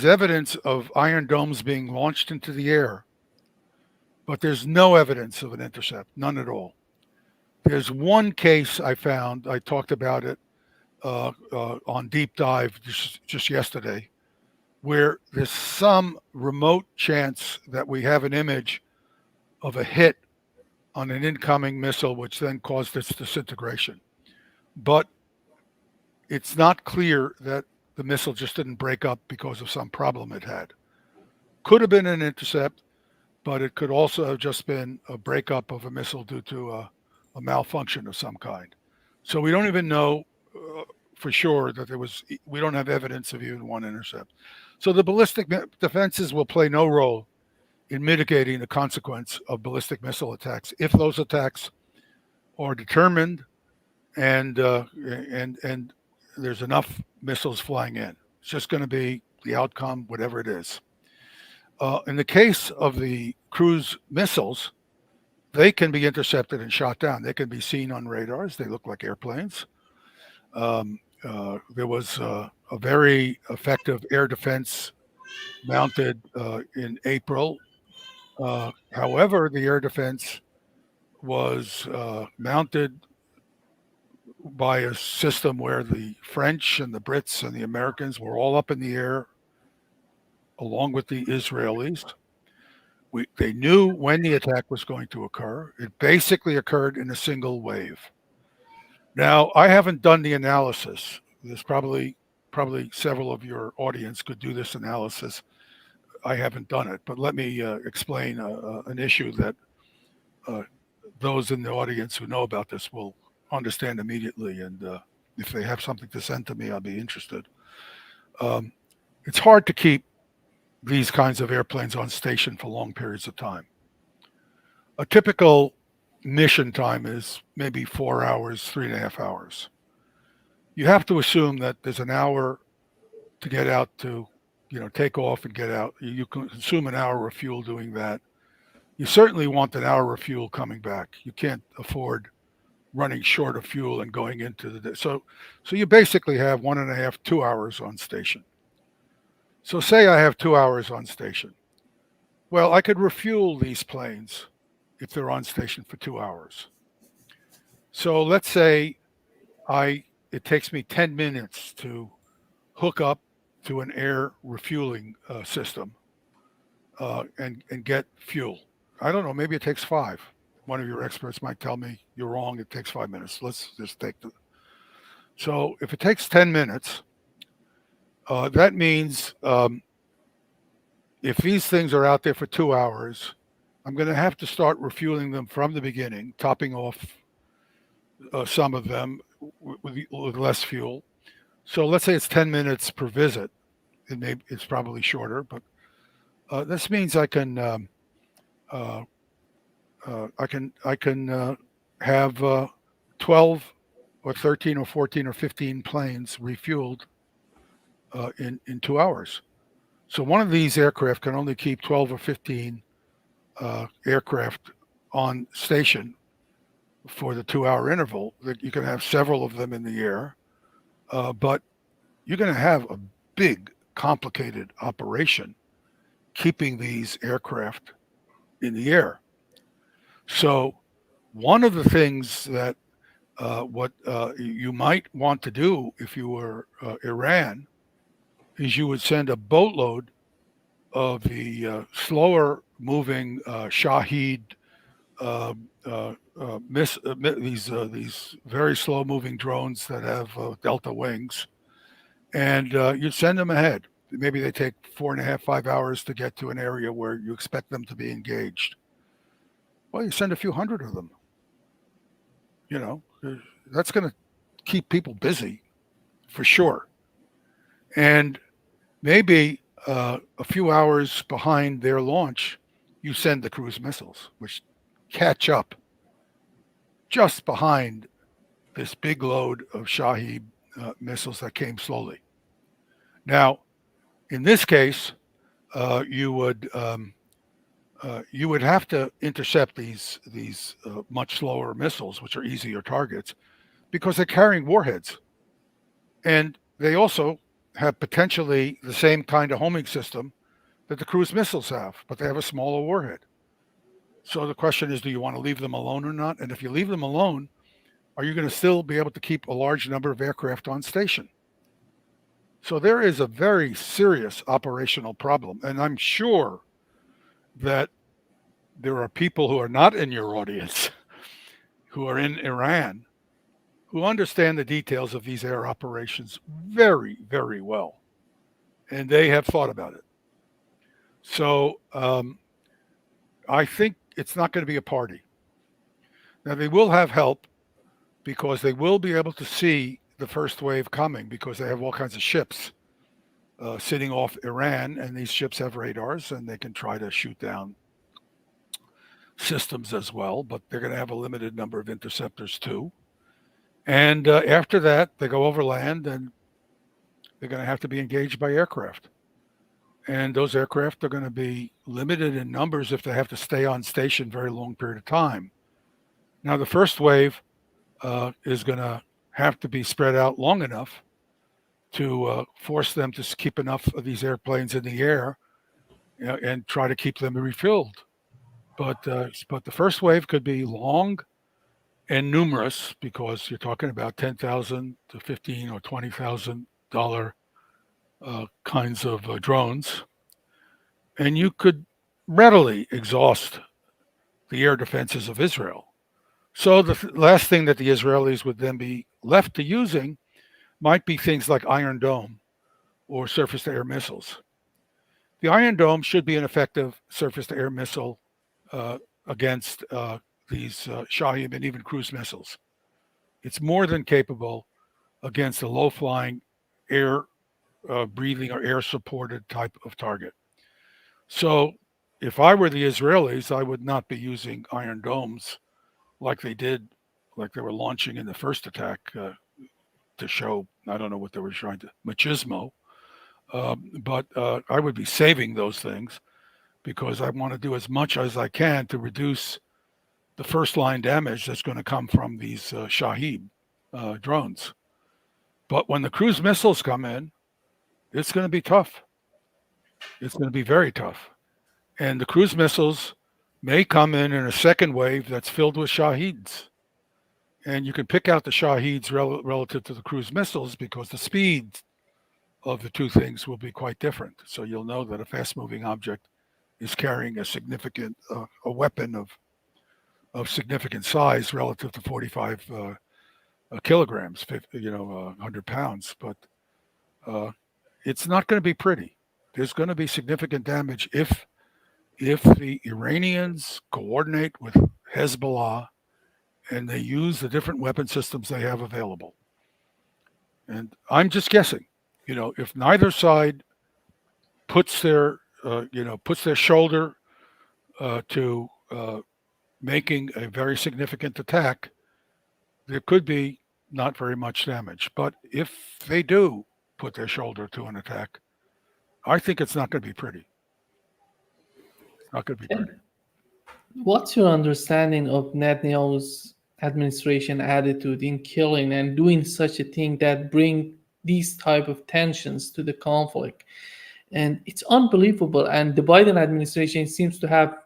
evidence of Iron Domes being launched into the air, but there's no evidence of an intercept, none at all. There's one case I found, I talked about it on Deep Dive just yesterday, where there's some remote chance that we have an image of a hit on an incoming missile, which then caused its disintegration. But it's not clear that the missile just didn't break up because of some problem it had. Could have been an intercept, but it could also have just been a breakup of a missile due to a malfunction of some kind. So we don't even know for sure that we don't have evidence of even one intercept. So the ballistic defenses will play no role in mitigating the consequence of ballistic missile attacks if those attacks are determined and there's enough missiles flying in. It's just going to be the outcome, whatever it is. In the case of the cruise missiles, they can be intercepted and shot down. They can be seen on radars. They look like airplanes. There was a very effective air defense mounted in April. However, the air defense was mounted by a system where the French and the Brits and the Americans were all up in the air along with the Israelis. They knew when the attack was going to occur. It basically occurred in a single wave. Now, I haven't done the analysis. There's probably several of your audience could do this analysis. I haven't done it, but let me explain an issue that uh, those in the audience who know about this will understand immediately. And if they have something to send to me, I'll be interested. Um, it's hard to keep these kinds of airplanes on station for long periods of time. A typical mission time is maybe 4 hours, 3.5 hours. You have to assume that there's an hour to get out to, take off and get out. You consume an hour of fuel doing that. You certainly want an hour of fuel coming back. You can't afford running short of fuel and going into the day. So you basically have 1.5, 2 hours on station. So say I have 2 hours on station. Well, I could refuel these planes if they're on station for 2 hours. So let's say it takes me 10 minutes to hook up to an air refueling system and get fuel. I don't know, maybe it takes 5. One of your experts might tell me you're wrong, it takes 5 minutes. Let's just take the. So if it takes 10 minutes, that means if these things are out there for 2 hours, I'm going to have to start refueling them from the beginning, topping off some of them with less fuel. So let's say it's 10 minutes per visit. It's probably shorter, but this means I can have 12 or 13 or 14 or 15 planes refueled in 2 hours. So one of these aircraft can only keep 12 or 15 aircraft on station for the 2 hour interval. That you can have several of them in the air, but you're going to have a big, complicated operation keeping these aircraft in the air. So one of the things that what you might want to do if you were Iran is you would send a boatload of the slower moving Shahed these very slow moving drones that have delta wings, and you'd send them ahead. Maybe they take 4.5, 5 hours to get to an area where you expect them to be engaged. Well, you send a few hundred of them. You know, that's going to keep people busy for sure. And maybe a few hours behind their launch, you send the cruise missiles, which catch up just behind this big load of Shahed missiles that came slowly. Now, in this case, you would have to intercept these much slower missiles, which are easier targets, because they're carrying warheads, and they also have potentially the same kind of homing system that the cruise missiles have, but they have a smaller warhead. So the question is, do you want to leave them alone or not? And if you leave them alone, are you going to still be able to keep a large number of aircraft on station? So there is a very serious operational problem. And I'm sure that there are people who are not in your audience, who are in Iran, who understand the details of these air operations very, very well, and they have thought about it. So I think it's not going to be a party. Now, they will have help because they will be able to see the first wave coming because they have all kinds of ships sitting off Iran, and these ships have radars and they can try to shoot down systems as well, but they're going to have a limited number of interceptors too. And after that, they go over land and they're going to have to be engaged by aircraft. And those aircraft are going to be limited in numbers if they have to stay on station very long period of time. Now, the first wave is going to have to be spread out long enough to force them to keep enough of these airplanes in the air, and try to keep them refilled. But the first wave could be long and numerous because you're talking about 10,000 to 15 or $20,000 kinds of drones, and you could readily exhaust the air defenses of Israel. So the last thing that the Israelis would then be left to using might be things like Iron Dome or surface to air missiles. The Iron Dome should be an effective surface to air missile against these Shahim and even cruise missiles. It's more than capable against a low flying air breathing or air supported type of target. So if I were the Israelis, I would not be using Iron Domes like they did, like they were launching in the first attack to show, I don't know what they were trying to, machismo. But I would be saving those things because I want to do as much as I can to reduce the first line damage that's going to come from these Shahid drones. But when the cruise missiles come in, it's going to be tough. It's going to be very tough. And the cruise missiles may come in a second wave that's filled with Shahids. And you can pick out the Shahids relative to the cruise missiles because the speed of the two things will be quite different. So you'll know that a fast moving object is carrying a significant, a weapon of significant size relative to 45 kilograms, 50, 100 pounds. But it's not going to be pretty. There's going to be significant damage if the Iranians coordinate with Hezbollah and they use the different weapon systems they have available. And I'm just guessing, if neither side puts their shoulder to making a very significant attack, there could be not very much damage. But if they do put their shoulder to an attack, I think it's not going to be pretty. It's not going to be pretty.
What's your understanding of Netanyahu's administration attitude in killing and doing such a thing that bring these type of tensions to the conflict? And it's unbelievable. And the Biden administration seems to have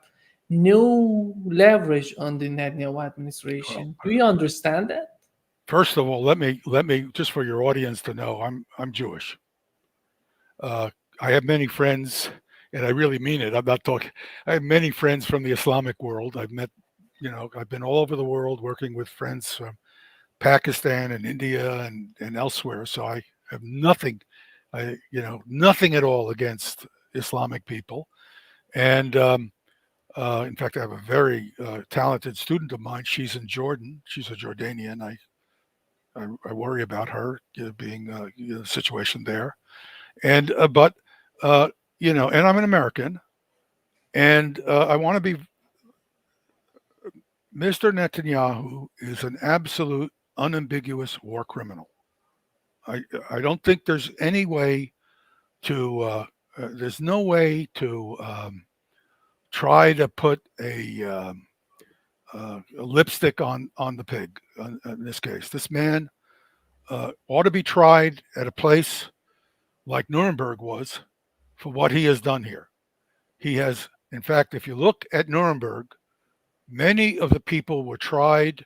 no leverage on the Netanyahu
Well,
administration. Do you understand that?
first of all, let me just for your audience to know, I'm Jewish. I have many friends, and I really mean it. I'm not talking. I have many friends from the Islamic world. I've met, I've been all over the world working with friends from Pakistan and India and elsewhere. So I have nothing, nothing at all against Islamic people. And in fact, I have a very talented student of mine. She's in Jordan. She's a Jordanian. I worry about her being the situation there. And but and I'm an American, and I want to be. Mr. Netanyahu is an absolute, unambiguous war criminal. I don't think there's any way to. There's no way to try to put a lipstick on the pig. In this case, this man ought to be tried at a place like Nuremberg was for what he has done here. He has, in fact, if you look at Nuremberg, many of the people were tried,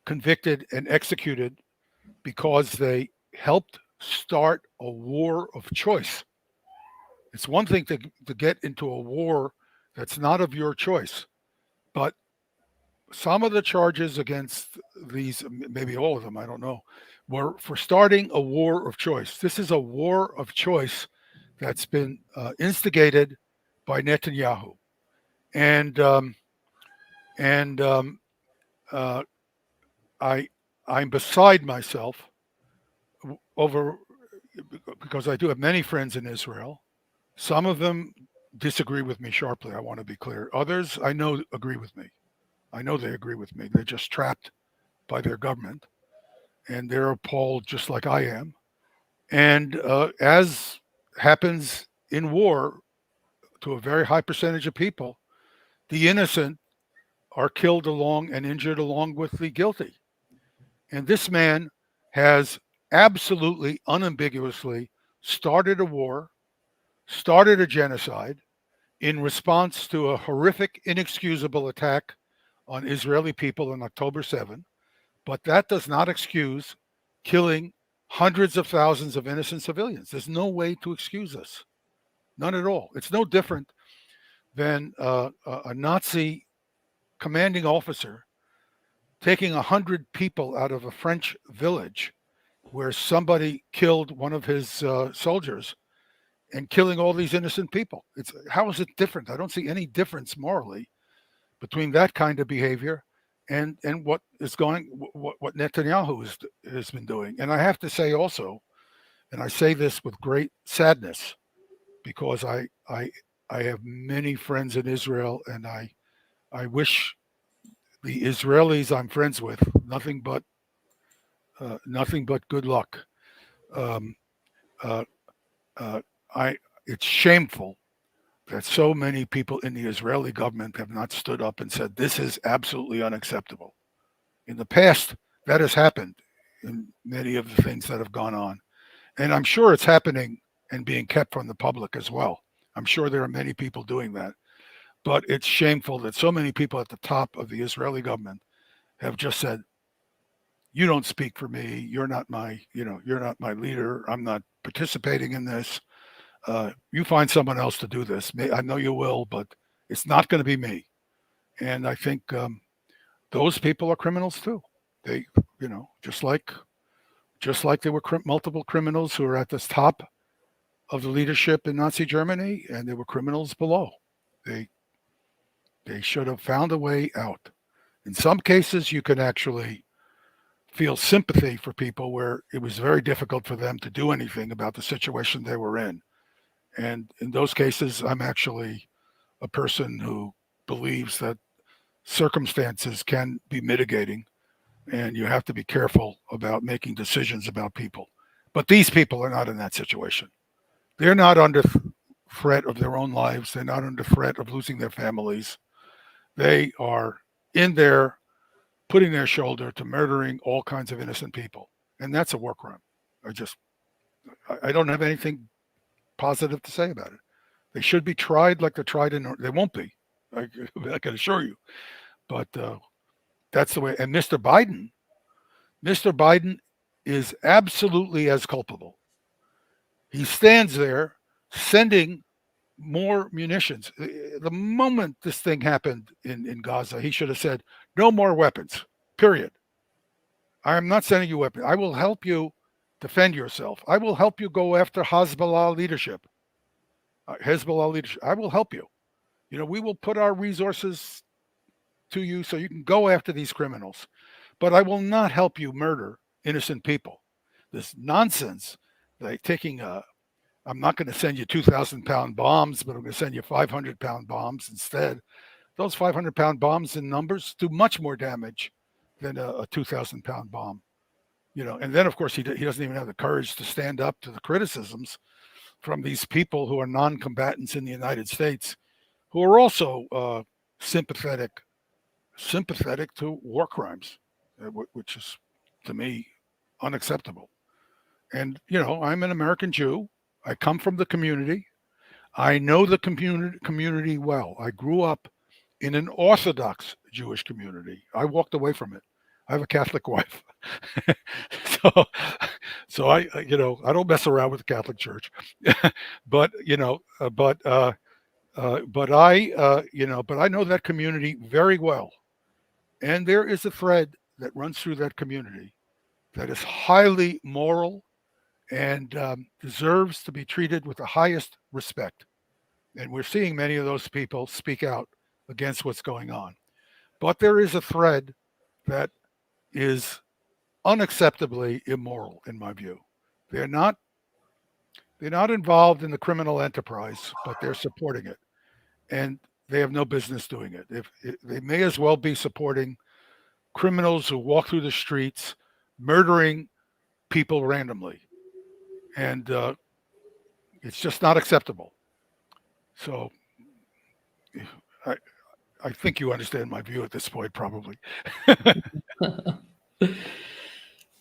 convicted, and executed because they helped start a war of choice. It's one thing to get into a war that's not of your choice, but some of the charges against these, maybe all of them, I don't know, were for starting a war of choice. This is a war of choice that's been instigated by Netanyahu, and and uh, I I'm beside myself over, because I do have many friends in Israel. Some of them disagree with me sharply. I want to be clear. Others I know agree with me. I know they agree with me. They're just trapped by their government, and they're appalled just like I am. And as happens in war to a very high percentage of people, the innocent are killed along and injured along with the guilty. And this man has absolutely unambiguously started a war, started a genocide in response to a horrific, inexcusable attack on Israeli people on October 7th. But that does not excuse killing hundreds of thousands of innocent civilians. There's no way to excuse this. None at all. It's no different than a Nazi commanding officer taking 100 people out of a French village where somebody killed one of his soldiers and killing all these innocent people. It's, how is it different? I don't see any difference morally between that kind of behavior and what is going, what Netanyahu has been doing. And I have to say also, and I say this with great sadness, because I have many friends in Israel, and I wish the Israelis I'm friends with nothing but good luck. Um, uh, uh, I It's shameful that so many people in the Israeli government have not stood up and said this is absolutely unacceptable. In the past, that has happened in many of the things that have gone on, and I'm sure it's happening and being kept from the public as well. I'm sure there are many people doing that, but it's shameful that so many people at the top of the Israeli government have just said, "You don't speak for me. You're not my leader. I'm not participating in this. You find someone else to do this. I know you will, but it's not going to be me." And I think those people are criminals too. They, just like there were multiple criminals who were at the top of the leadership in Nazi Germany, and there were criminals below. They they should have found a way out. In some cases, you can actually feel sympathy for people where it was very difficult for them to do anything about the situation they were in. And in those cases, I'm actually a person who believes that circumstances can be mitigating, and you have to be careful about making decisions about people. But these people are not in that situation. They're not under threat of their own lives. They're not under threat of losing their families. They are in there putting their shoulder to murdering all kinds of innocent people. And that's a war crime. I just, I don't have anything positive to say about it. They should be tried like they're tried in, they won't be. I, I can assure you. But that's the way. And Mr. Biden is absolutely as culpable. He stands there sending more munitions. The moment this thing happened in Gaza, he should have said, no more weapons, period. I am not sending you weapons. I will help you defend yourself. I will help you go after Hezbollah leadership. I will help you. We will put our resources to you so you can go after these criminals. But I will not help you murder innocent people. This nonsense, like taking I'm not going to send you 2,000-pound bombs, but I'm going to send you 500-pound bombs instead. Those 500-pound bombs in numbers do much more damage than a 2,000-pound bomb. And then, of course, he doesn't even have the courage to stand up to the criticisms from these people who are non-combatants in the United States, who are also sympathetic to war crimes, which is, to me, unacceptable. And, I'm an American Jew. I come from the community. I know the community well. I grew up in an Orthodox Jewish community. I walked away from it. I have a Catholic wife, so I don't mess around with the Catholic Church, but but I know that community very well, And there is a thread that runs through that community that is highly moral and deserves to be treated with the highest respect. And we're seeing many of those people speak out against what's going on. But there is a thread that is unacceptably immoral, in my view. They're not they're not involved in the criminal enterprise, but they're supporting it, and they have no business doing it. If they may as well be supporting criminals who walk through the streets, murdering people randomly, and it's just not acceptable. So I, I think you understand my view at this point, probably.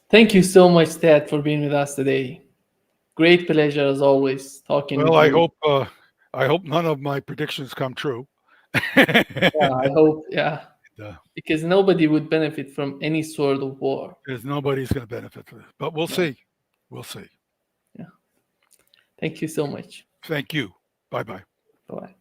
Thank you so much, Ted, for being with us today. Great pleasure as always talking
Well,
with you.
I hope none of my predictions come true.
Yeah, I hope, yeah,
Uh,
because nobody would benefit from any sort of war.
There's nobody's going to benefit from this, but we'll
Yeah,
see. We'll see.
yeah. Thank you so much.
Thank you. Bye bye.
Bye.